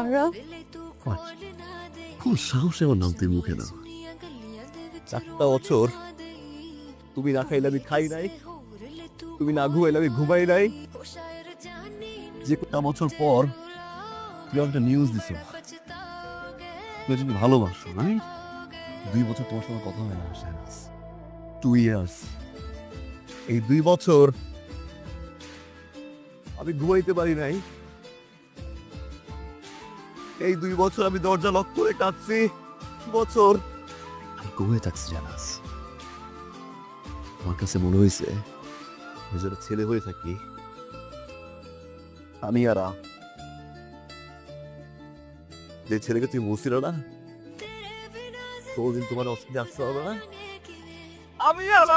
আরব, কোন সাহসে আমার নাম তুই মুখে না? 4টা বছর তুমি না খাইলে আমি খাই নাই, তুমি না ঘুমাইলে আমি ঘুমাই নাই। যে কটা বছর পর তুমি একটা নিউজ দিছো, তুমি যদি ভালোবাসো, আমি 2 বছর তোমার সঙ্গে কথা হয় না। 2 ইয়ার্স, এই 2 বছর আমি ঘুমাইতে পারি নাই। এই 2 বছর আমি দরজা লক করে কাঁদছি। বছর আমি ঘুমিয়ে থাকছি জানাস। আমার কাছে মনে হয়েছে যারা ছেলে হয়ে থাকি আমি আর যে ছেলেকে তুই বলছিল না কোনদিন তোমার অস্তিত্বে আসতে হবে না, আমি আর